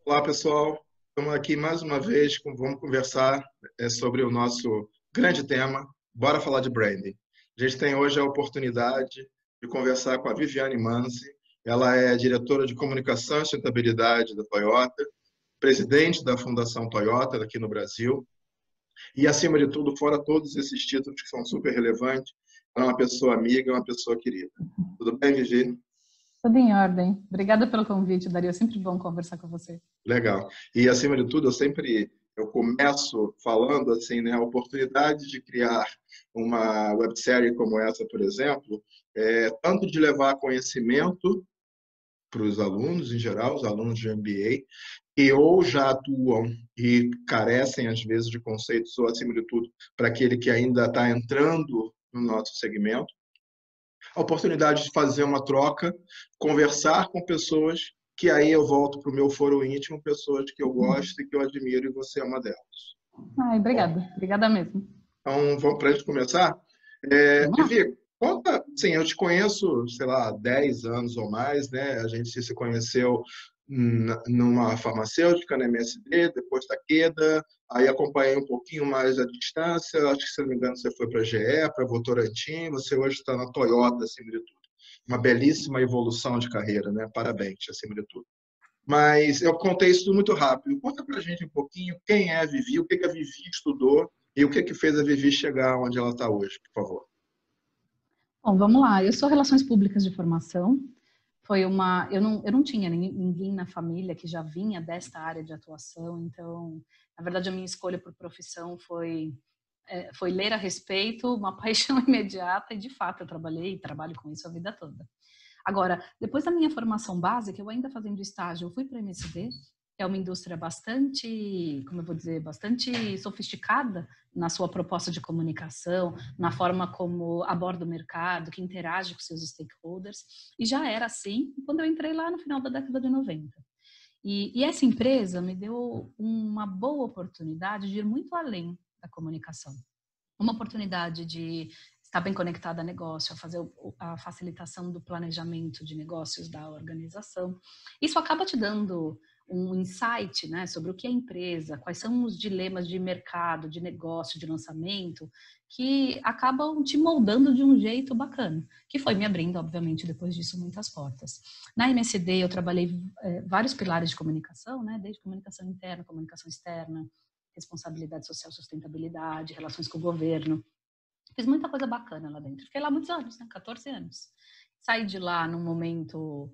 Olá, pessoal. Estamos aqui mais uma vez, vamos conversar sobre o nosso grande tema. Bora falar de branding. A gente tem hoje a oportunidade de conversar com a Viviane Manzi. Ela é diretora de comunicação e sustentabilidade da Toyota, presidente da Fundação Toyota aqui no Brasil. E, acima de tudo, fora todos esses títulos que são super relevantes, ela é uma pessoa amiga, uma pessoa querida. Tudo bem, Vivi? Tudo em ordem. Obrigada pelo convite, Dario. É sempre bom conversar com você. Legal. E, acima de tudo, eu começo falando assim, né, a oportunidade de criar uma websérie como essa, por exemplo, tanto de levar conhecimento para os alunos em geral, os alunos de MBA, que ou já atuam e carecem, às vezes, de conceitos, ou, acima de tudo, para aquele que ainda está entrando no nosso segmento, a oportunidade de fazer uma troca, conversar com pessoas que aí eu volto para o meu foro íntimo, pessoas que eu gosto e que eu admiro, e você é uma delas. Ai, Bom, obrigada. Obrigada mesmo. então, vamos para a gente começar? Vamos lá. Vivi, conta, sim, eu te conheço, sei lá, 10 anos ou mais, né? A gente se conheceu numa farmacêutica, na MSD, depois da Takeda, aí acompanhei um pouquinho mais à distância, acho que, se não me engano, você foi para a GE, para a Votorantim, você hoje está na Toyota, acima de tudo. Uma belíssima evolução de carreira, né? Parabéns, acima de tudo. Mas eu contei isso tudo muito rápido. Conta pra gente um pouquinho quem é a Vivi, o que a Vivi estudou e o que fez a Vivi chegar onde ela está hoje, por favor. Bom, vamos lá. Eu sou Relações Públicas de formação. Eu não tinha ninguém na família que já vinha desta área de atuação, então, na verdade, a minha escolha por profissão foi ler a respeito, uma paixão imediata, e de fato eu trabalhei e trabalho com isso a vida toda. Agora, depois da minha formação básica, eu ainda fazendo estágio, eu fui para a MSD, que é uma indústria bastante, como eu vou dizer, bastante sofisticada na sua proposta de comunicação, na forma como aborda o mercado, que interage com seus stakeholders, e já era assim quando eu entrei lá no final da década de 90. E essa empresa me deu uma boa oportunidade de ir muito além da comunicação. Uma oportunidade de estar bem conectada a negócio, a fazer a facilitação do planejamento de negócios da organização. Isso acaba te dando um insight, né, sobre o que é empresa, quais são os dilemas de mercado, de negócio, de lançamento, que acabam te moldando de um jeito bacana, que foi me abrindo, obviamente, depois disso, muitas portas. Na MSD, eu trabalhei vários pilares de comunicação, né, desde comunicação interna, comunicação externa, responsabilidade social, sustentabilidade, relações com o governo. Fiz muita coisa bacana lá dentro. Fiquei lá muitos anos, né? 14 anos. Saí de lá num momento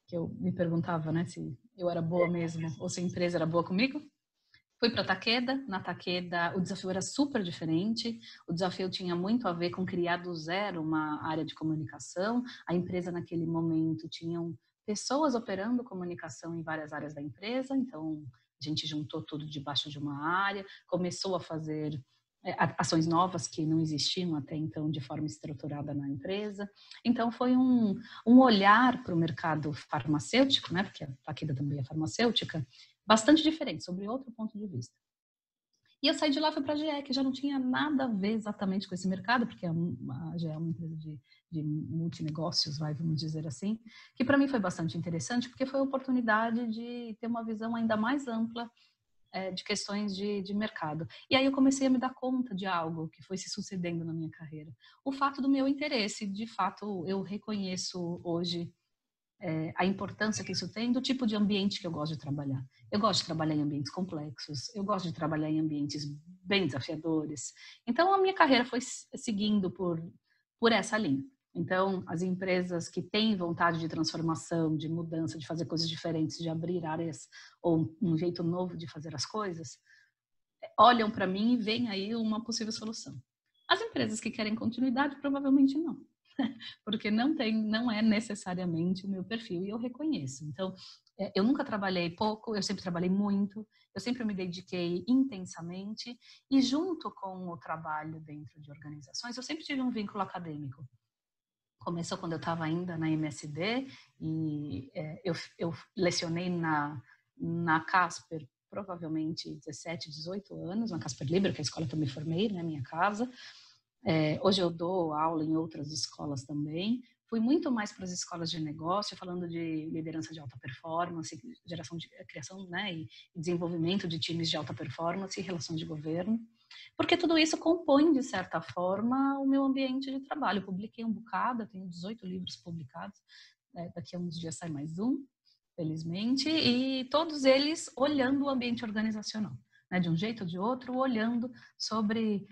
que eu me perguntava, né, se eu era boa mesmo ou se a empresa era boa comigo. Fui para a Takeda. Na Takeda, o desafio era super diferente. O desafio tinha muito a ver com criar do zero uma área de comunicação. A empresa, naquele momento, tinham pessoas operando comunicação em várias áreas da empresa. Então, a gente juntou tudo debaixo de uma área, começou a fazer ações novas que não existiam até então de forma estruturada na empresa. Então, foi um olhar para o mercado farmacêutico, né, porque a Takeda também é farmacêutica, bastante diferente, sobre outro ponto de vista. E eu saí de lá e fui para a GE, que já não tinha nada a ver exatamente com esse mercado, porque a GE é uma empresa de multinegócios, vamos dizer assim, que para mim foi bastante interessante, porque foi a oportunidade de ter uma visão ainda mais ampla de questões de mercado. E aí eu comecei a me dar conta de algo que foi se sucedendo na minha carreira. O fato do meu interesse, de fato, eu reconheço hoje a importância que isso tem do tipo de ambiente que eu gosto de trabalhar. Eu gosto de trabalhar em ambientes complexos, eu gosto de trabalhar em ambientes bem desafiadores. Então, a minha carreira foi seguindo por essa linha. Então, as empresas que têm vontade de transformação, de mudança, de fazer coisas diferentes, de abrir áreas ou um jeito novo de fazer as coisas, olham para mim e veem aí uma possível solução. As empresas que querem continuidade, provavelmente não. Porque não é necessariamente o meu perfil, e eu reconheço. Então, eu nunca trabalhei pouco, eu sempre trabalhei muito, eu sempre me dediquei intensamente, e junto com o trabalho dentro de organizações, eu sempre tive um vínculo acadêmico. Começou quando eu estava ainda na MSD, e eu lecionei na Casper, provavelmente 17, 18 anos, na Casper Libero, que é a escola que eu me formei, né, minha casa. Hoje eu dou aula em outras escolas também. Fui muito mais para as escolas de negócio, falando de liderança de alta performance, criação, né, e desenvolvimento de times de alta performance e relação de governo, porque tudo isso compõe, de certa forma, o meu ambiente de trabalho. Eu publiquei um bocado, eu tenho 18 livros publicados, daqui a uns dias sai mais um, felizmente, e todos eles olhando o ambiente organizacional, né, de um jeito ou de outro, olhando sobre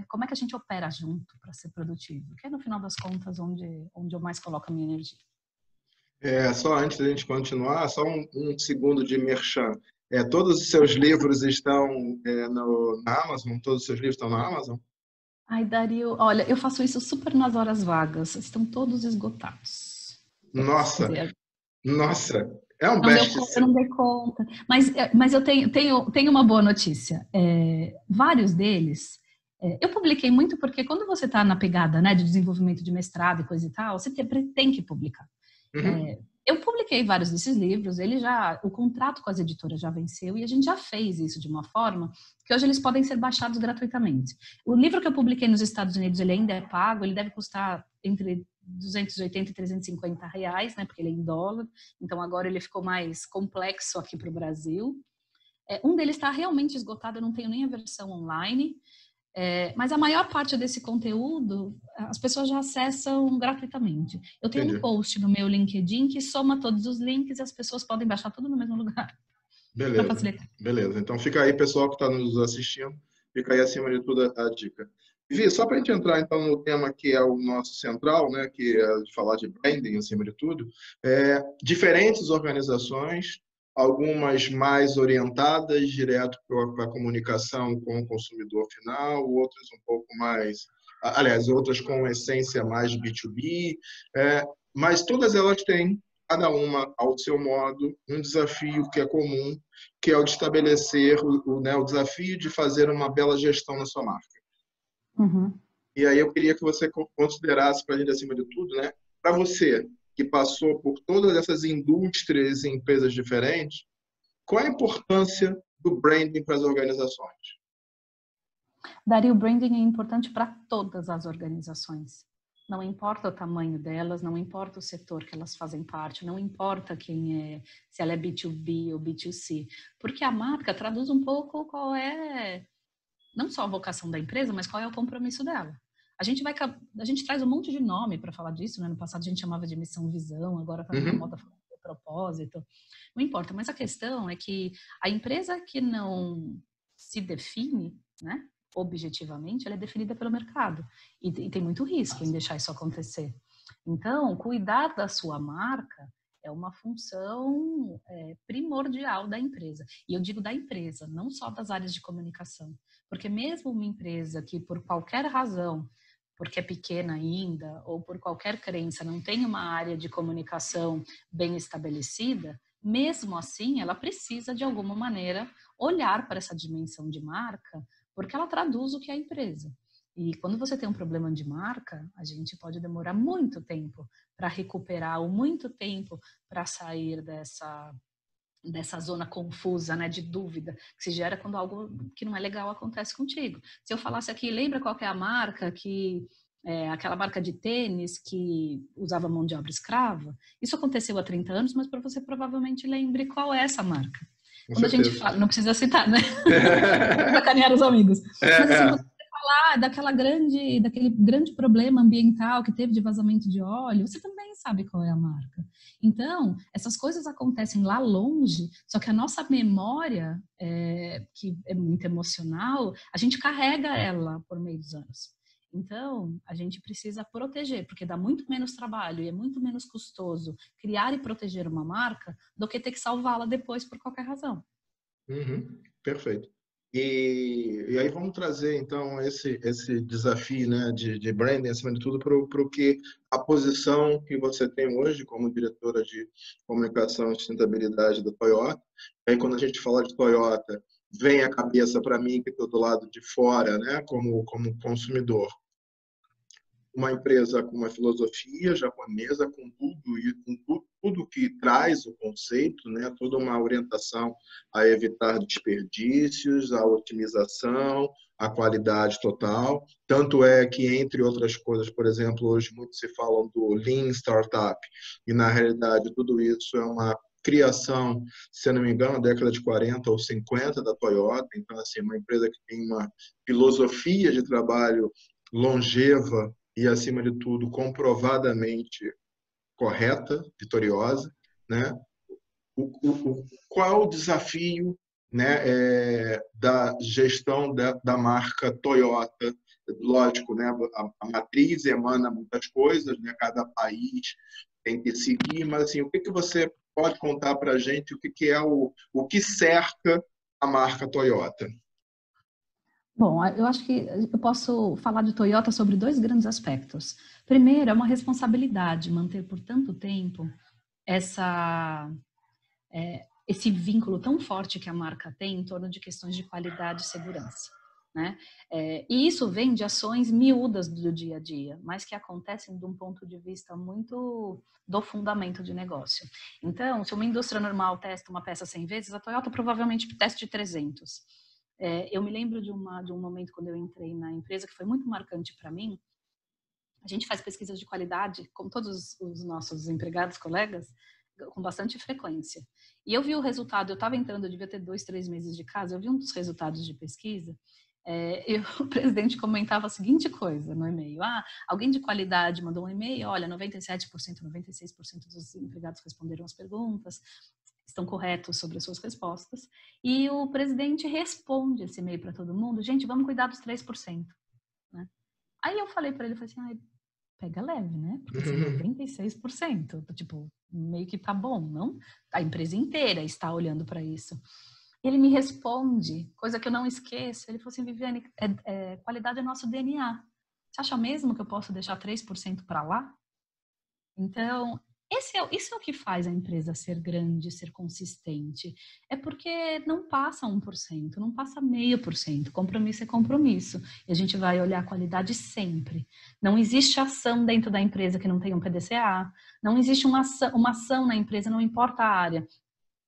como é que a gente opera junto para ser produtivo, que é no final das contas onde eu mais coloco a minha energia. Só antes da gente continuar, só um segundo de merchan. Todos os seus livros estão na Amazon? Todos os seus livros estão na Amazon? Ai, Dario, olha, eu faço isso super nas horas vagas, estão todos esgotados. Nossa, nossa, é um Eu não dei conta. Mas eu tenho uma boa notícia. Vários deles, eu publiquei muito porque quando você está na pegada, né, de desenvolvimento de mestrado e coisa e tal, você tem que publicar. Uhum. Eu publiquei vários desses livros, o contrato com as editoras já venceu e a gente já fez isso de uma forma que hoje eles podem ser baixados gratuitamente. O livro que eu publiquei nos Estados Unidos, ele ainda é pago, ele deve custar entre 280 e 350 reais, né, porque ele é em dólar, então agora ele ficou mais complexo aqui para o Brasil. Um deles está realmente esgotado, eu não tenho nem a versão online, mas a maior parte desse conteúdo as pessoas já acessam gratuitamente. Eu tenho Entendi. um post no meu LinkedIn que soma todos os links e as pessoas podem baixar tudo no mesmo lugar. Para Beleza, facilitar. beleza. Então fica aí, pessoal que está nos assistindo, fica aí acima de tudo a dica. Vi, só para a gente entrar então no tema que é o nosso central, né, que é de falar de branding acima de tudo, diferentes organizações, algumas mais orientadas direto para a comunicação com o consumidor final, outras um pouco mais, aliás, outras com essência mais B2B, mas todas elas têm, cada uma ao seu modo, um desafio que é comum, que é o de estabelecer o desafio de fazer uma bela gestão na sua marca. Uhum. E aí eu queria que você considerasse, para a gente, acima de tudo, né, para você que passou por todas essas indústrias e empresas diferentes, qual a importância do branding para as organizações? Daria o branding é importante para todas as organizações. Não importa o tamanho delas, não importa o setor que elas fazem parte, não importa quem é, se ela é B2B ou B2C, porque a marca traduz um pouco qual é, não só a vocação da empresa, mas qual é o compromisso dela. A gente traz um monte de nome para falar disso, né? No passado a gente chamava de missão, visão, agora está na moda falar de propósito. Não importa, mas a questão é que a empresa que não se define, né, objetivamente, ela é definida pelo mercado e tem muito risco em deixar isso acontecer. Então, cuidar da sua marca é uma função primordial da empresa. E eu digo da empresa, não só das áreas de comunicação. Porque mesmo uma empresa que, por qualquer razão, porque é pequena ainda, ou por qualquer crença, não tem uma área de comunicação bem estabelecida, mesmo assim, ela precisa, de alguma maneira, olhar para essa dimensão de marca, porque ela traduz o que é a empresa. E quando você tem um problema de marca, a gente pode demorar muito tempo para recuperar, ou muito tempo para sair dessa zona confusa, né, de dúvida, que se gera quando algo que não é legal acontece contigo. Se eu falasse aqui, lembra qual que é a marca aquela marca de tênis que usava mão de obra escrava? Isso aconteceu há 30 anos, mas para você provavelmente lembre qual é essa marca. Com Quando certeza. A gente fala, não precisa citar, né? Sacanear os amigos. Mas assim, quando você falar daquele grande problema ambiental que teve de vazamento de óleo, você também sabe qual é a marca. Então, essas coisas acontecem lá longe, só que a nossa memória, que é muito emocional, a gente carrega ela por meio dos anos. Então, a gente precisa proteger, porque dá muito menos trabalho e é muito menos custoso criar e proteger uma marca do que ter que salvá-la depois por qualquer razão. Perfeito. E aí vamos trazer, então, esse desafio, né, de branding, acima de tudo, para o que a posição que você tem hoje como diretora de comunicação e sustentabilidade da Toyota. Aí, quando a gente fala de Toyota, vem à cabeça para mim, que estou do lado de fora, né, como consumidor, uma empresa com uma filosofia japonesa, com tudo que traz o conceito, né? Toda uma orientação a evitar desperdícios, a otimização, a qualidade total. Tanto é que, entre outras coisas, por exemplo, hoje muito se fala do Lean Startup, e na realidade tudo isso é uma criação, se eu não me engano, da década de 40 ou 50 da Toyota. Então, assim, uma empresa que tem uma filosofia de trabalho longeva e, acima de tudo, comprovadamente correta, vitoriosa, né? Qual o desafio, né, da gestão da marca Toyota? Lógico, né, a matriz emana muitas coisas, né, cada país tem que seguir, mas assim, o que você pode contar para a gente, o que é o que cerca a marca Toyota? Bom, eu acho que eu posso falar de Toyota sobre dois grandes aspectos. Primeiro, é uma responsabilidade manter por tanto tempo esse vínculo tão forte que a marca tem em torno de questões de qualidade e segurança, né? E isso vem de ações miúdas do dia a dia, mas que acontecem de um ponto de vista muito do fundamento de negócio. Então, se uma indústria normal testa uma peça 100 vezes, a Toyota provavelmente teste 300. Eu me lembro de um momento quando eu entrei na empresa que foi muito marcante para mim. A gente faz pesquisas de qualidade, como todos os nossos empregados, colegas, com bastante frequência. E eu vi o resultado, eu estava entrando, eu devia ter 2, 3 meses de casa, eu vi um dos resultados de pesquisa, o presidente comentava a seguinte coisa no e-mail: alguém de qualidade mandou um e-mail, olha, 97%, 96% dos empregados responderam as perguntas, estão corretos sobre as suas respostas, e o presidente responde esse e-mail para todo mundo: gente, vamos cuidar dos 3%. Né? Aí eu falei para ele, falei assim, pega leve, né? Porque são 96%, tipo, meio que tá bom, não? A empresa inteira está olhando para isso. Ele me responde, coisa que eu não esqueço, ele falou assim: Viviane, qualidade é nosso DNA. Você acha mesmo que eu posso deixar 3% para lá? Então, isso é o que faz a empresa ser grande, ser consistente. É porque não passa 1%, não passa 0,5%. Compromisso é compromisso. E a gente vai olhar a qualidade sempre. Não existe ação dentro da empresa que não tenha um PDCA. Não existe uma ação na empresa, não importa a área,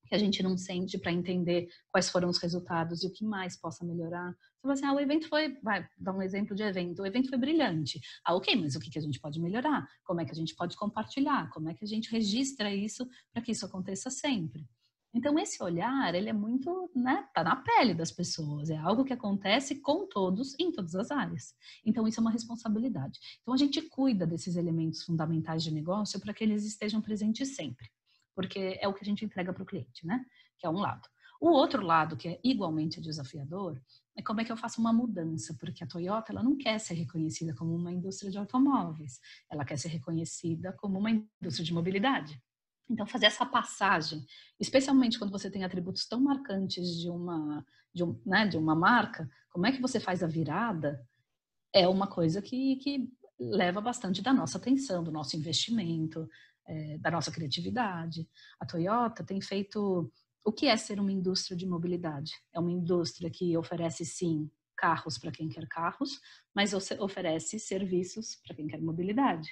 que a gente não sente para entender quais foram os resultados e o que mais possa melhorar. Você fala assim, o evento foi, vai dar um exemplo de evento, o evento foi brilhante. Ok, mas o que a gente pode melhorar? Como é que a gente pode compartilhar? Como é que a gente registra isso para que isso aconteça sempre? Então, esse olhar, ele é muito, né, tá na pele das pessoas, é algo que acontece com todos, em todas as áreas. Então, isso é uma responsabilidade. Então, a gente cuida desses elementos fundamentais de negócio para que eles estejam presentes sempre, porque é o que a gente entrega para o cliente, né? Que é um lado. O outro lado, que é igualmente desafiador, é como é que eu faço uma mudança, porque a Toyota, ela não quer ser reconhecida como uma indústria de automóveis, ela quer ser reconhecida como uma indústria de mobilidade. Então, fazer essa passagem, especialmente quando você tem atributos tão marcantes de uma marca, como é que você faz a virada, é uma coisa que leva bastante da nossa atenção, do nosso investimento, da nossa criatividade. A Toyota tem feito... O que é ser uma indústria de mobilidade? É uma indústria que oferece, sim, carros para quem quer carros, mas oferece serviços para quem quer mobilidade.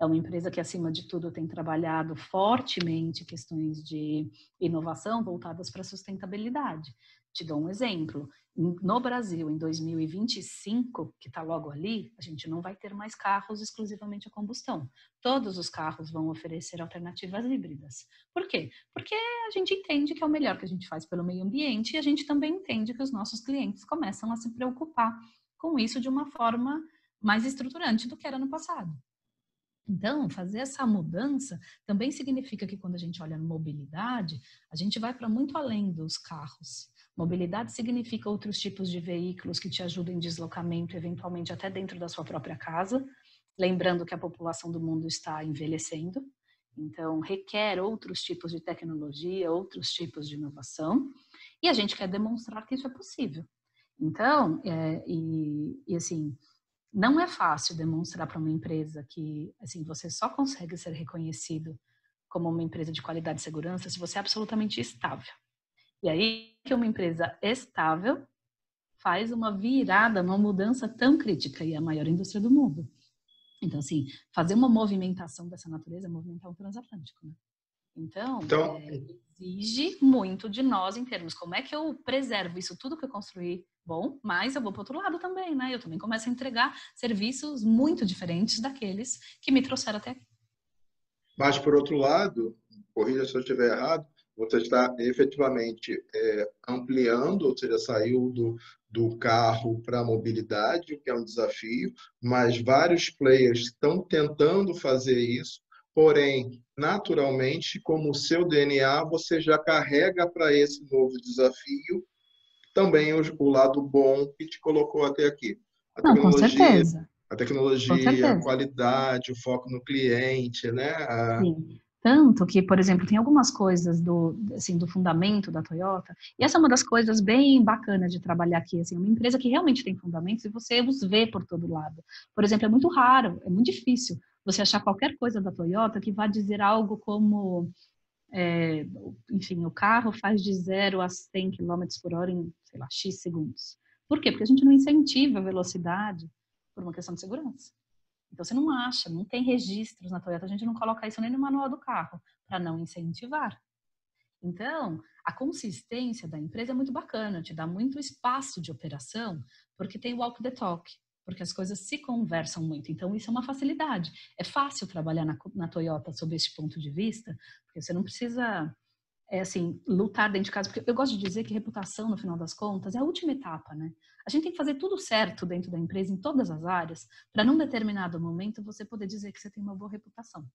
É uma empresa que, acima de tudo, tem trabalhado fortemente questões de inovação voltadas para a sustentabilidade. Te dou um exemplo. No Brasil, em 2025, que está logo ali, a gente não vai ter mais carros exclusivamente a combustão. Todos os carros vão oferecer alternativas híbridas. Por quê? Porque a gente entende que é o melhor que a gente faz pelo meio ambiente e a gente também entende que os nossos clientes começam a se preocupar com isso de uma forma mais estruturante do que era no passado. Então, fazer essa mudança também significa que quando a gente olha mobilidade, a gente vai para muito além dos carros. Mobilidade significa outros tipos de veículos que te ajudam em deslocamento, eventualmente até dentro da sua própria casa. Lembrando que a população do mundo está envelhecendo, então requer outros tipos de tecnologia, outros tipos de inovação, e a gente quer demonstrar que isso é possível. Então, assim, não é fácil demonstrar para uma empresa que, assim, você só consegue ser reconhecido como uma empresa de qualidade e segurança se você é absolutamente estável. E aí que uma empresa estável faz uma virada, uma mudança tão crítica, e é a maior indústria do mundo. Então, assim, fazer uma movimentação dessa natureza é movimentar um transatlântico, né? Então, Então, exige muito de nós em termos como é que eu preservo isso tudo que eu construí bom, mas eu vou para o outro lado também, né? Eu também começo a entregar serviços muito diferentes daqueles que me trouxeram até aqui. mas, por outro lado, corrija se eu estiver errado, você está efetivamente ampliando, ou seja, saiu do carro para a mobilidade, o que é um desafio, mas vários players estão tentando fazer isso, porém, naturalmente, como o seu DNA, você já carrega para esse novo desafio também o lado bom que te colocou até aqui. A Não, com tecnologia, certeza, a com tecnologia, a certeza. qualidade, o foco no cliente, né? Sim. Tanto que, por exemplo, tem algumas coisas assim, do fundamento da Toyota, e essa é uma das coisas bem bacanas de trabalhar aqui, assim, uma empresa que realmente tem fundamentos e você os vê por todo lado. Por exemplo, é muito raro, é muito difícil você achar qualquer coisa da Toyota que vá dizer algo como, enfim, o carro faz de 0 a 100 km por hora em, sei lá, X segundos. Por quê? Porque a gente não incentiva a velocidade por uma questão de segurança. Então você não acha, não tem registros na Toyota, a gente não coloca isso nem no manual do carro, para não incentivar. Então, a consistência da empresa é muito bacana, te dá muito espaço de operação, porque tem o walk the talk, porque as coisas se conversam muito. Então, isso é uma facilidade. É fácil trabalhar na Toyota sob esse ponto de vista, porque você não precisa assim, lutar dentro de casa, porque eu gosto de dizer que reputação, no final das contas, é a última etapa, né? A gente tem que fazer tudo certo dentro da empresa, em todas as áreas, para num determinado momento você poder dizer que você tem uma boa reputação.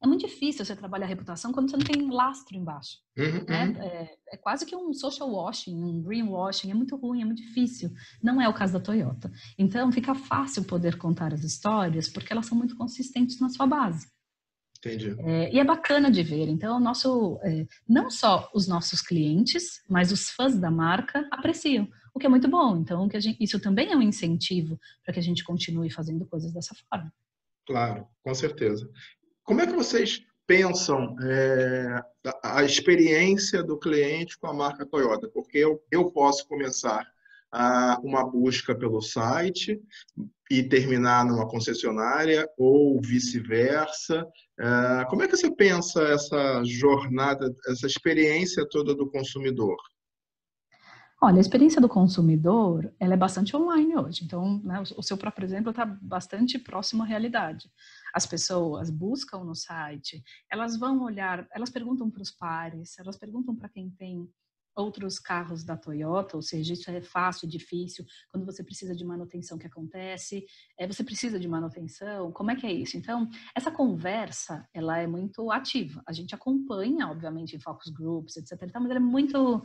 É muito difícil você trabalhar a reputação quando você não tem lastro embaixo, Uhum, né? uhum. É quase que um social washing, um greenwashing, é muito ruim, é muito difícil. Não é o caso da Toyota. Então, fica fácil poder contar as histórias, porque elas são muito consistentes na sua base. Entendi. E é bacana de ver. Então, não só os nossos clientes, mas os fãs da marca apreciam, o que é muito bom. Então, isso também é um incentivo para que a gente continue fazendo coisas dessa forma. Claro, com certeza. Como é que vocês pensam a experiência do cliente com a marca Toyota? Porque eu posso começar uma busca pelo site e terminar numa concessionária ou vice-versa. Como é que você pensa essa jornada, essa experiência toda do consumidor? Olha, a experiência do consumidor, ela é bastante online hoje. Então, né, o seu próprio exemplo está bastante próximo à realidade. As pessoas buscam no site, elas vão olhar, elas perguntam para os pares, elas perguntam para quem tem outros carros da Toyota, ou seja, isso é fácil, difícil, quando você precisa de manutenção, o que acontece? Você precisa de manutenção? Como é que é isso? Então, essa conversa, ela é muito ativa. A gente acompanha, obviamente, em focus groups, etc., mas ela é muito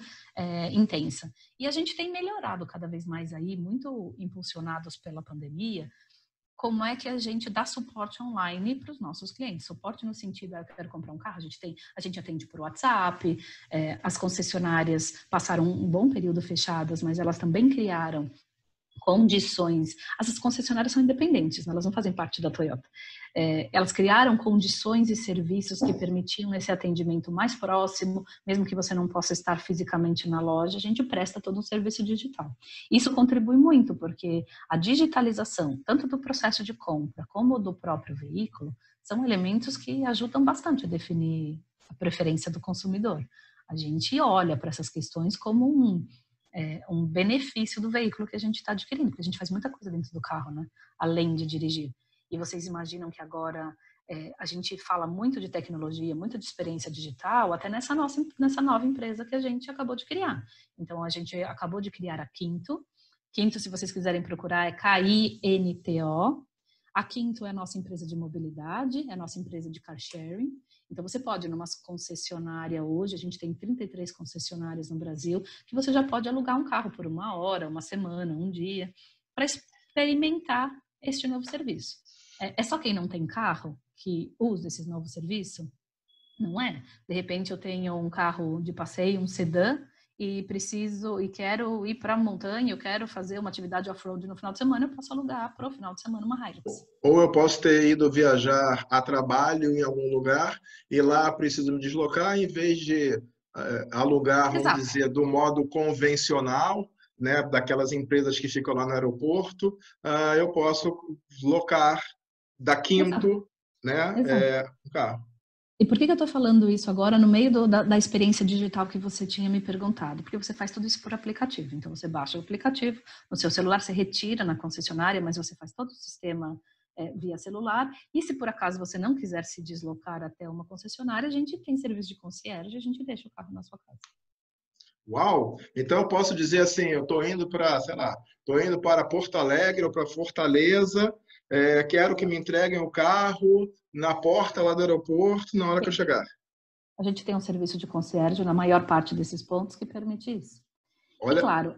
intensa. E a gente tem melhorado cada vez mais aí, muito impulsionados pela pandemia, como é que a gente dá suporte online para os nossos clientes. Suporte no sentido, eu quero comprar um carro, a gente atende por WhatsApp, as concessionárias passaram um bom período fechadas, mas elas também criaram condições. Essas concessionárias são independentes, né? Elas não fazem parte da Toyota. Elas criaram condições e serviços que permitiam esse atendimento mais próximo, mesmo que você não possa estar fisicamente na loja, a gente presta todo um serviço digital. Isso contribui muito, porque a digitalização, tanto do processo de compra como do próprio veículo, são elementos que ajudam bastante a definir a preferência do consumidor. A gente olha para essas questões como um benefício do veículo que a gente está adquirindo, porque a gente faz muita coisa dentro do carro, né? Além de dirigir. E vocês imaginam que agora a gente fala muito de tecnologia, muito de experiência digital, até nessa nova empresa que a gente acabou de criar. Então, a gente acabou de criar a Quinto. Quinto, se vocês quiserem procurar, é KINTO. A Quinto é a nossa empresa de mobilidade, é a nossa empresa de car sharing. Então, você pode, numa concessionária hoje, a gente tem 33 concessionárias no Brasil, que você já pode alugar um carro por 1 hora, 1 semana, um dia, para experimentar este novo serviço. É só quem não tem carro que usa esse novo serviço? Não é. De repente, eu tenho um carro de passeio, um sedã, e quero ir para a montanha, eu quero fazer uma atividade off-road no final de semana, eu posso alugar para o final de semana uma Hilux. Ou eu posso ter ido viajar a trabalho em algum lugar e lá preciso me deslocar, em vez de alugar, vamos Exato. dizer, do modo convencional, né, daquelas empresas que ficam lá no aeroporto, eu posso locar da Exato. Quinto, né, Exato. um carro. E por que eu estou falando isso agora no meio da experiência digital que você tinha me perguntado? Porque você faz tudo isso por aplicativo. Então, você baixa o aplicativo, no seu celular você retira na concessionária, mas você faz todo o sistema via celular. E se por acaso você não quiser se deslocar até uma concessionária, a gente tem serviço de concierge, a gente deixa o carro na sua casa. Uau! Então eu posso dizer assim, eu estou indo para, sei lá, estou indo para Porto Alegre ou para Fortaleza, quero que me entreguem o carro na porta lá do aeroporto na hora que eu Sim. chegar. A gente tem um serviço de concierge na maior parte desses pontos que permite isso. E Olha, claro,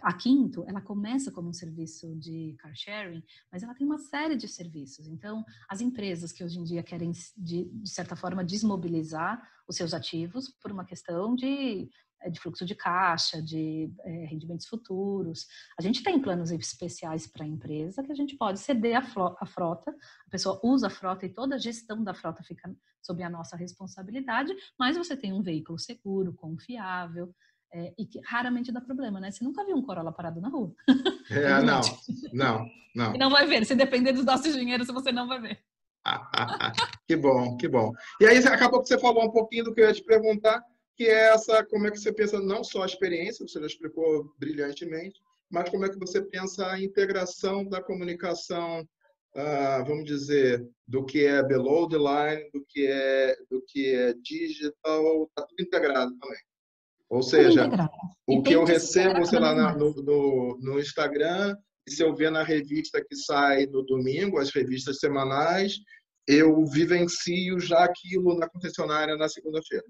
a Quinto, ela começa como um serviço de car sharing, mas ela tem uma série de serviços. Então, as empresas que hoje em dia querem, de certa forma, desmobilizar os seus ativos por uma questão de fluxo de caixa, de rendimentos futuros. A gente tem planos especiais para a empresa que a gente pode ceder a frota, a pessoa usa a frota e toda a gestão da frota fica sob a nossa responsabilidade, mas você tem um veículo seguro, confiável, e que raramente dá problema, né? Você nunca viu um Corolla parado na rua. É evidente. não, E não. não vai ver. Se depender dos nossos dinheiros, você não vai ver. Que bom, que bom. E aí acabou que você falou um pouquinho do que eu ia te perguntar, que é essa, como é que você pensa não só a experiência, você já explicou brilhantemente, mas como é que você pensa a integração da comunicação, vamos dizer, do que é below the line, do que é digital, está tudo integrado também. Ou Tudo seja, integrado. E o que eu tem que ser recebo, integrado, sei lá, não mais. no Instagram, e se eu ver na revista que sai no domingo, as revistas semanais, eu vivencio já aquilo na concessionária na segunda-feira.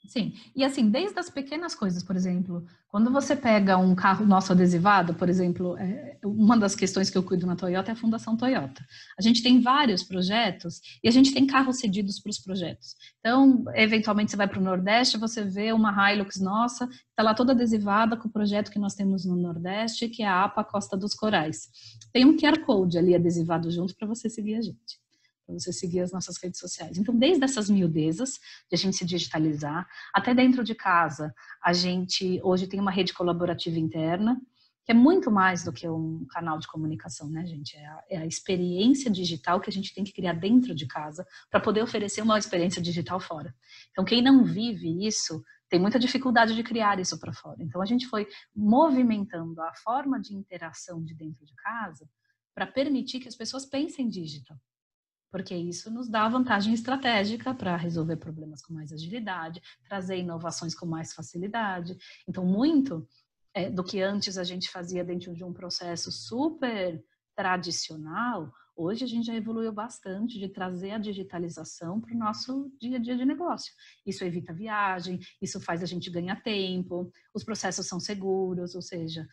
Sim, e assim, desde as pequenas coisas, por exemplo, quando você pega um carro nosso adesivado, por exemplo, uma das questões que eu cuido na Toyota é a Fundação Toyota. A gente tem vários projetos e a gente tem carros cedidos para os projetos. Então, eventualmente você vai para o Nordeste, você vê uma Hilux nossa, está lá toda adesivada com o projeto que nós temos no Nordeste, que é a APA Costa dos Corais. Tem um QR Code ali adesivado junto para você seguir a gente, para você seguir as nossas redes sociais. Então, desde essas miudezas de a gente se digitalizar, até dentro de casa, a gente hoje tem uma rede colaborativa interna, que é muito mais do que um canal de comunicação, né, gente? É a experiência digital que a gente tem que criar dentro de casa para poder oferecer uma experiência digital fora. Então, quem não vive isso tem muita dificuldade de criar isso para fora. Então, a gente foi movimentando a forma de interação de dentro de casa para permitir que as pessoas pensem digital, porque isso nos dá vantagem estratégica para resolver problemas com mais agilidade, trazer inovações com mais facilidade. Então, muito do que antes a gente fazia dentro de um processo super tradicional, hoje a gente já evoluiu bastante de trazer a digitalização para o nosso dia a dia de negócio. Isso evita viagem, isso faz a gente ganhar tempo, os processos são seguros, ou seja,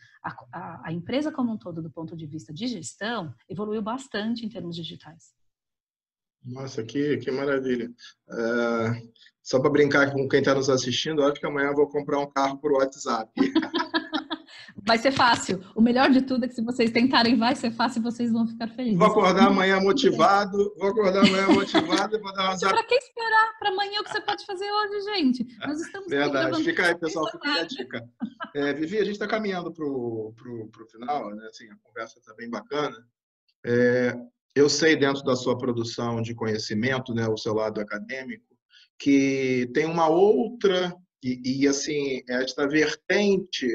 a empresa como um todo, do ponto de vista de gestão, evoluiu bastante em termos digitais. Nossa, que maravilha. Só para brincar com quem está nos assistindo, acho que amanhã eu vou comprar um carro por WhatsApp. Vai ser fácil. O melhor de tudo é que se vocês tentarem, vai ser fácil e vocês vão ficar Vou felizes. acordar amanhã motivado, e vou dar um WhatsApp. Para que esperar para amanhã o que você pode fazer hoje, gente? Nós estamos aqui Verdade. gravando Fica aí, isso pessoal, desde a fica aí a tarde. dica. Vivi, a gente está caminhando para o final, né? Assim, a conversa está bem bacana. Eu sei, dentro da sua produção de conhecimento, né, o seu lado acadêmico, que tem uma outra, assim, esta vertente,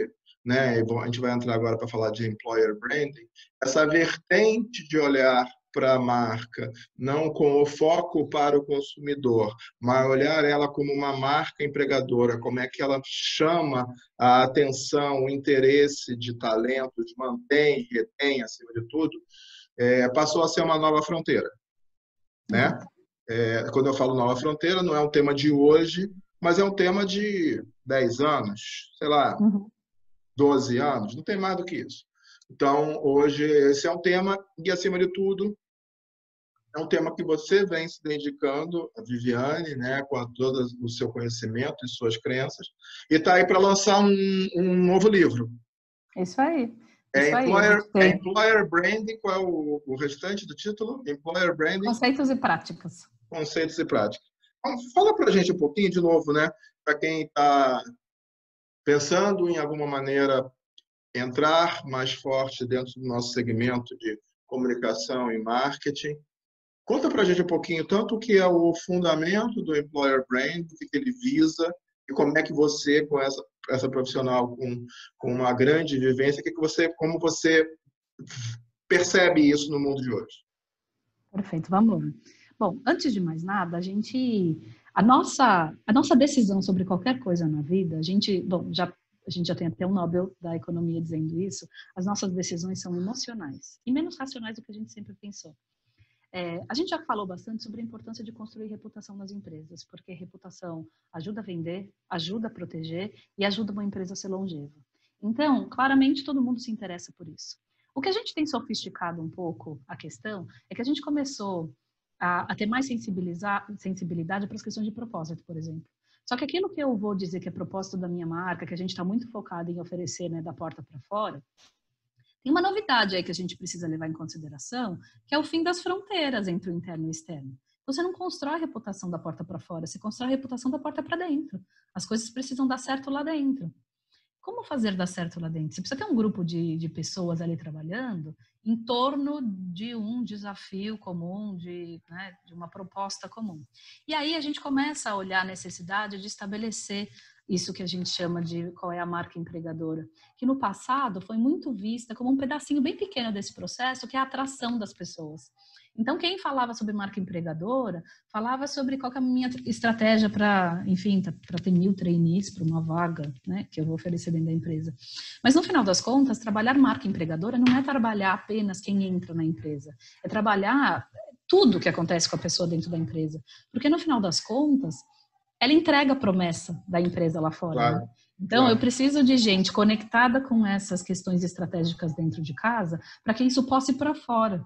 né, a gente vai entrar agora para falar de employer branding, essa vertente de olhar para a marca, não com o foco para o consumidor, mas olhar ela como uma marca empregadora, como é que ela chama a atenção, o interesse de talentos, mantém, retém, acima de tudo, passou a ser uma nova fronteira, né? Exato. Quando eu falo nova fronteira, não é um tema de hoje, mas é um tema de 10 anos, sei lá, Uhum. 12 anos, não tem mais do que isso. Então, hoje, esse é um tema, e acima de tudo, é um tema que você vem se dedicando, a Viviane, né, com todo o seu conhecimento e suas crenças, e está aí para lançar um novo livro. Isso aí. Isso aí. A gente Employer Branding, qual é o restante do título? Employer Branding, conceitos e práticas. conceitos e práticas. Então, fala para a gente um pouquinho, de novo, né? Para quem está pensando em alguma maneira entrar mais forte dentro do nosso segmento de comunicação e marketing, Conta para a gente um pouquinho, tanto o que é o fundamento do Employer Brand, o que ele visa, e como é que você, com essa profissional com uma grande vivência, como você percebe isso no mundo de hoje? Perfeito, vamos lá. Bom, antes de mais nada, a nossa decisão sobre qualquer coisa na vida, a gente já tem até um Nobel da economia dizendo isso, as nossas decisões são emocionais e menos racionais do que a gente sempre pensou. A gente já falou bastante sobre a importância de construir reputação nas empresas, porque reputação ajuda a vender, ajuda a proteger e ajuda uma empresa a ser longeva. Então, claramente, todo mundo se interessa por isso. O que a gente tem sofisticado um pouco a questão é que a gente começou a ter mais sensibilidade para as questões de propósito, por exemplo. Só que aquilo que eu vou dizer que é propósito da minha marca, que a gente está muito focado em oferecer, né, da porta para fora, tem uma novidade aí que a gente precisa levar em consideração, que é o fim das fronteiras entre o interno e o externo. Você não constrói a reputação da porta para fora, você constrói a reputação da porta para dentro. As coisas precisam dar certo lá dentro. Como fazer dar certo lá dentro? Você precisa ter um grupo de pessoas ali trabalhando em torno de um desafio comum, de uma proposta comum. E aí a gente começa a olhar a necessidade de estabelecer isso que a gente chama de qual é a marca empregadora, que no passado foi muito vista como um pedacinho bem pequeno desse processo, que é a atração das pessoas. Então, quem falava sobre marca empregadora, falava sobre qual que é a minha estratégia para, enfim, para ter 1000 trainees para uma vaga, né, que eu vou oferecer dentro da empresa. Mas, no final das contas, trabalhar marca empregadora não é trabalhar apenas quem entra na empresa, é trabalhar tudo que acontece com a pessoa dentro da empresa. Porque, no final das contas, ela entrega a promessa da empresa lá fora. Claro, né? Então, eu preciso de gente conectada com essas questões estratégicas dentro de casa para que isso possa ir para fora.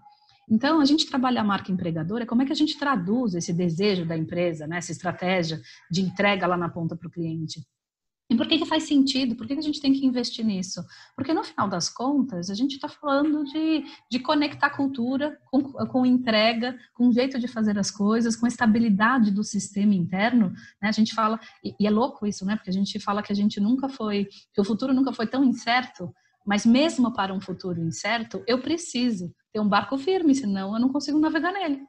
Então, a gente trabalha a marca empregadora, como é que a gente traduz esse desejo da empresa, né, essa estratégia de entrega lá na ponta para o cliente? E por que faz sentido? Por que a gente tem que investir nisso? Porque, no final das contas, a gente está falando de conectar cultura com entrega, com o jeito de fazer as coisas, com a estabilidade do sistema interno. Né? A gente fala, e é louco isso, né? Porque a gente fala que que o futuro nunca foi tão incerto, mas mesmo para um futuro incerto, eu preciso ter um barco firme, senão eu não consigo navegar nele.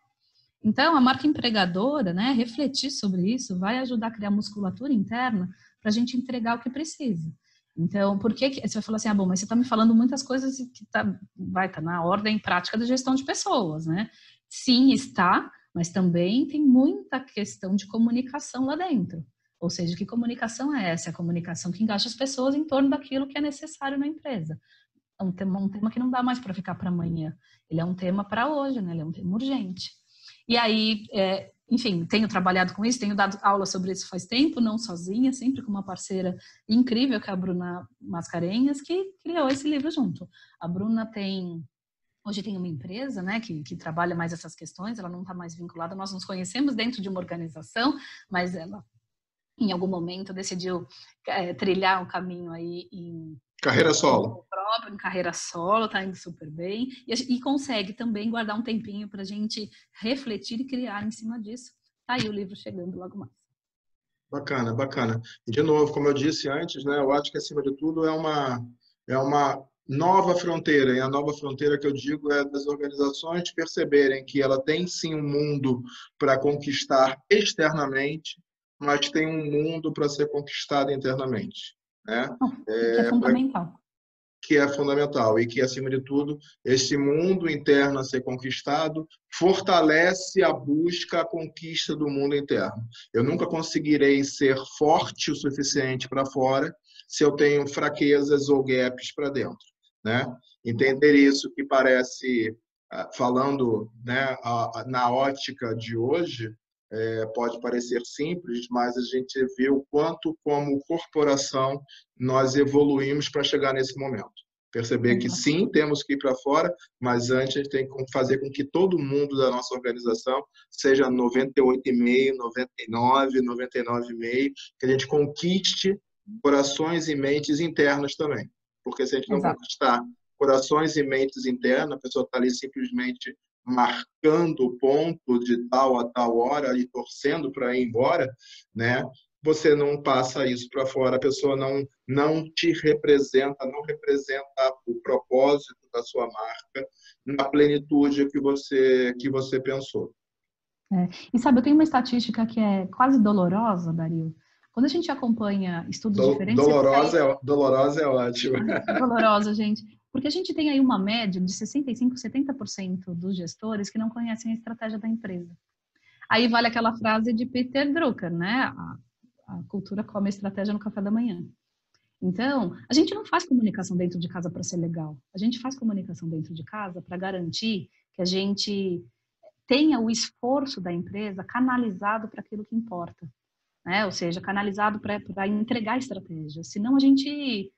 Então, a marca empregadora, né, refletir sobre isso, vai ajudar a criar musculatura interna para a gente entregar o que precisa. Então, por que você vai falar assim, bom, mas você está me falando muitas coisas que vai estar na ordem prática da gestão de pessoas, né? Sim, está, mas também tem muita questão de comunicação lá dentro. Ou seja, que comunicação é essa? É a comunicação que engaja as pessoas em torno daquilo que é necessário na empresa. É um tema que não dá mais para ficar para amanhã. Ele é um tema para hoje, né? Ele é um tema urgente. E aí, enfim, tenho trabalhado com isso, tenho dado aula sobre isso faz tempo, não sozinha, sempre com uma parceira incrível, que é a Bruna Mascarenhas, que criou esse livro junto. A Bruna hoje tem uma empresa, né, que trabalha mais essas questões, ela não está mais vinculada, nós nos conhecemos dentro de uma organização, mas ela, em algum momento, decidiu trilhar um caminho aí em carreira solo. Em carreira solo, tá indo super bem, e consegue também guardar um tempinho para a gente refletir e criar em cima disso. Tá aí o livro chegando logo mais. Bacana, bacana. E, de novo, como eu disse antes, né, eu acho que, acima de tudo, é uma nova fronteira, e a nova fronteira que eu digo é das organizações perceberem que ela tem, sim, um mundo para conquistar externamente, mas tem um mundo para ser conquistado internamente. Né? Que é fundamental. Que é fundamental e que, acima de tudo, esse mundo interno a ser conquistado fortalece a busca, a conquista do mundo interno. Eu nunca conseguirei ser forte o suficiente para fora se eu tenho fraquezas ou gaps para dentro. Né? Entender isso que parece, falando, né, na ótica de hoje, pode parecer simples, mas a gente vê o quanto, como corporação, nós evoluímos para chegar nesse momento. Perceber que sim, temos que ir para fora, mas antes a gente tem que fazer com que todo mundo da nossa organização seja 98,5, 99, 99,5, que a gente conquiste corações e mentes internas também. Porque se a gente não conquistar corações e mentes internas, a pessoa está ali simplesmente marcando o ponto de tal a tal hora e torcendo para ir embora, né? Você não passa isso para fora, a pessoa não te representa, não representa o propósito da sua marca na plenitude que você pensou. E sabe, eu tenho uma estatística que é quase dolorosa, Dario. Quando a gente acompanha estudos diferentes, você tem aí... Dolorosa é ótimo. Dolorosa, gente. Porque a gente tem aí uma média de 65%, 70% dos gestores que não conhecem a estratégia da empresa. Aí vale aquela frase de Peter Drucker, né? A cultura come a estratégia no café da manhã. Então, a gente não faz comunicação dentro de casa para ser legal. A gente faz comunicação dentro de casa para garantir que a gente tenha o esforço da empresa canalizado para aquilo que importa, né? Ou seja, canalizado para entregar a estratégia. Senão a gente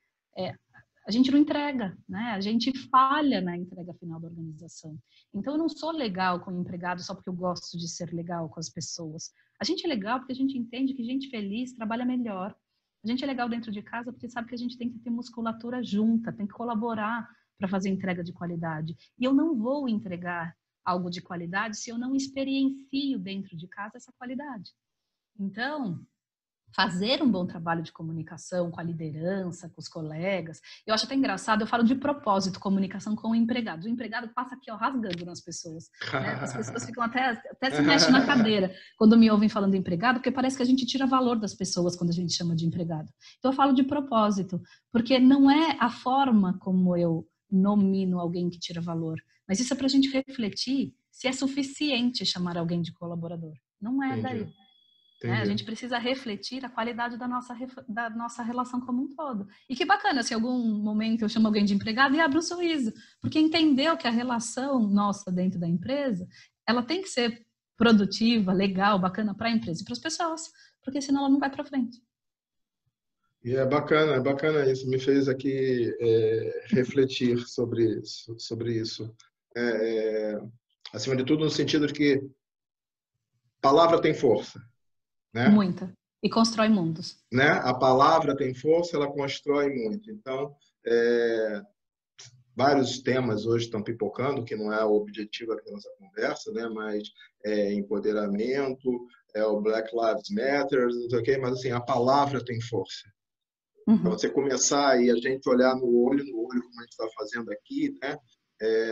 não entrega, né? A gente falha na entrega final da organização. Então, eu não sou legal com o empregado só porque eu gosto de ser legal com as pessoas. A gente é legal porque a gente entende que gente feliz trabalha melhor. A gente é legal dentro de casa porque sabe que a gente tem que ter musculatura junta, tem que colaborar para fazer entrega de qualidade. E eu não vou entregar algo de qualidade se eu não experiencio dentro de casa essa qualidade. Então, fazer um bom trabalho de comunicação com a liderança, com os colegas. Eu acho até engraçado, eu falo de propósito, comunicação com o empregado. O empregado passa aqui, ó, rasgando nas pessoas. Né? As pessoas ficam até se mexem na cadeira quando me ouvem falando de empregado, porque parece que a gente tira valor das pessoas quando a gente chama de empregado. Então eu falo de propósito, porque não é a forma como eu nomino alguém que tira valor, mas isso é para a gente refletir se é suficiente chamar alguém de colaborador. Não é, daí. A gente precisa refletir a qualidade da nossa relação como um todo. E que bacana se em algum momento eu chamo alguém de empregado e abro um sorriso, porque entendeu que a relação nossa dentro da empresa, ela tem que ser produtiva, legal, bacana para a empresa e para as pessoas, porque senão ela não vai para frente. E é bacana isso. Me fez aqui refletir sobre isso. Acima de tudo, no sentido de que palavra tem força. Né? Muita. E constrói mundos. Né? A palavra tem força, ela constrói muito. Então, vários temas hoje estão pipocando, que não é o objetivo aqui da nossa conversa, né? Mas empoderamento, o Black Lives Matter, não sei o quê, mas assim, a palavra tem força. Então, você começar e a gente olhar no olho, como a gente está fazendo aqui, né?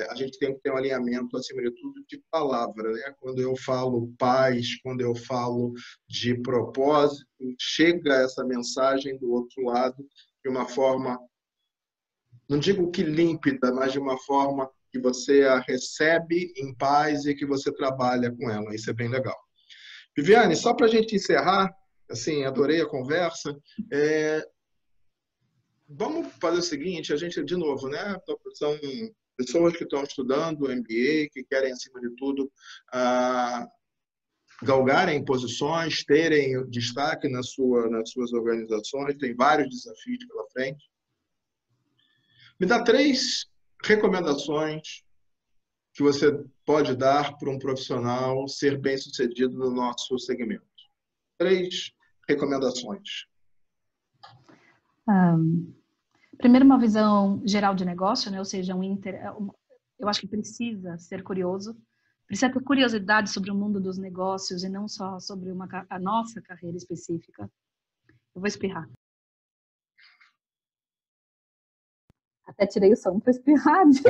A gente tem que ter um alinhamento, acima de tudo, de palavra. Né? Quando eu falo paz, quando eu falo de propósito, chega essa mensagem do outro lado de uma forma, não digo que límpida, mas de uma forma que você a recebe em paz e que você trabalha com ela. Isso é bem legal. Viviane, só para a gente encerrar, assim, adorei a conversa. Vamos fazer o seguinte, a gente, de novo, né? São pessoas que estão estudando MBA, que querem, acima de tudo, galgarem posições, terem destaque nas suas organizações, tem vários desafios pela frente. Me dá 3 recomendações que você pode dar para um profissional ser bem-sucedido no nosso segmento. 3 recomendações. Primeiro, uma visão geral de negócio, né? Ou seja, eu acho que precisa ser curioso, precisa ter curiosidade sobre o mundo dos negócios e não só sobre a nossa carreira específica. Eu vou espirrar. Até tirei o som para espirrar, gente.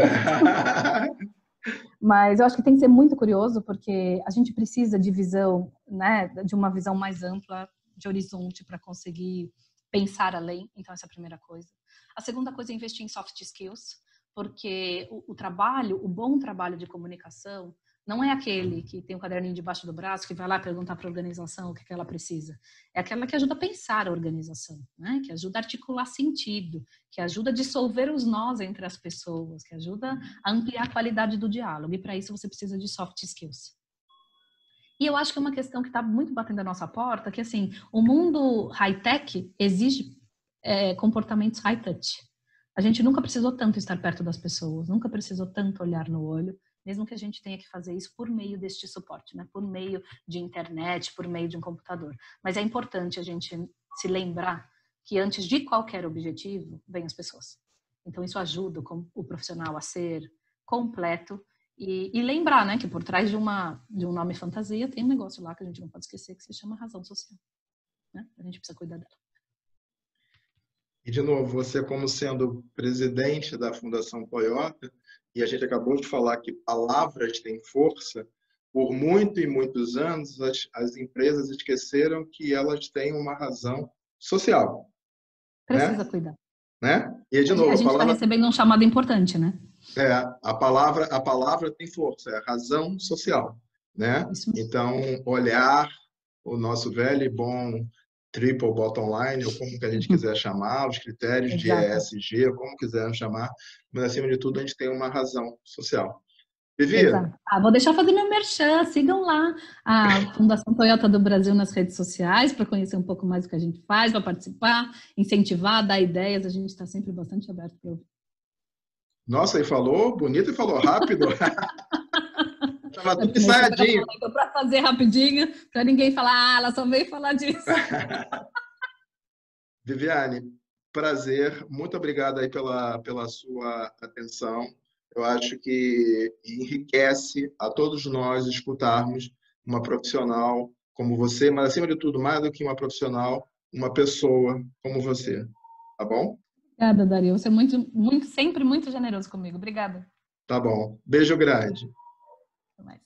Mas eu acho que tem que ser muito curioso, porque a gente precisa de visão, né? De uma visão mais ampla, de horizonte, para conseguir pensar além. Então, essa é a primeira coisa. A segunda coisa é investir em soft skills, porque o bom trabalho de comunicação não é aquele que tem um caderninho debaixo do braço, que vai lá perguntar para a organização o que ela precisa. É aquela que ajuda a pensar a organização, né? Que ajuda a articular sentido, que ajuda a dissolver os nós entre as pessoas, que ajuda a ampliar a qualidade do diálogo. E para isso você precisa de soft skills. E eu acho que é uma questão que está muito batendo a nossa porta, que assim, o mundo high-tech exige comportamentos high-touch. A gente nunca precisou tanto estar perto das pessoas, nunca precisou tanto olhar no olho, mesmo que a gente tenha que fazer isso por meio deste suporte, né? Por meio de internet, por meio de um computador. Mas é importante a gente se lembrar que antes de qualquer objetivo, vem as pessoas. Então isso ajuda o profissional a ser completo e lembrar, né, que por trás de um nome fantasia tem um negócio lá que a gente não pode esquecer, que se chama razão social. Né? A gente precisa cuidar dela. E, de novo, você como sendo presidente da Fundação Toyota, e a gente acabou de falar que palavras têm força, por muito e muitos anos, as empresas esqueceram que elas têm uma razão social, né? Precisa cuidar. Né? E, de A novo, gente está recebendo um chamado importante, né? a palavra tem força, é a razão social, né? Isso mesmo. Então, olhar o nosso velho e bom triple bottom line, ou como que a gente quiser chamar, os critérios de Exato. ESG, ou como quiser chamar, mas, acima de tudo, a gente tem uma razão social. Vivi, Exato. Vou deixar fazer meu merchan. Sigam lá a Fundação Toyota do Brasil nas redes sociais para conhecer um pouco mais do que a gente faz, para participar, incentivar, dar ideias. A gente está sempre bastante aberto para ouvir. nossa, e falou bonito e falou rápido. Estava tudo Comecei ensaiadinho. para fazer rapidinho, para ninguém falar, ela só veio falar disso. Viviane, prazer. Muito obrigado aí pela sua atenção. Eu acho que enriquece a todos nós escutarmos uma profissional como você, mas, acima de tudo, mais do que uma profissional, uma pessoa como você. Tá bom? Obrigada, Dario. Você é sempre muito generoso comigo. Obrigada. Tá bom. Beijo grande. Até mais.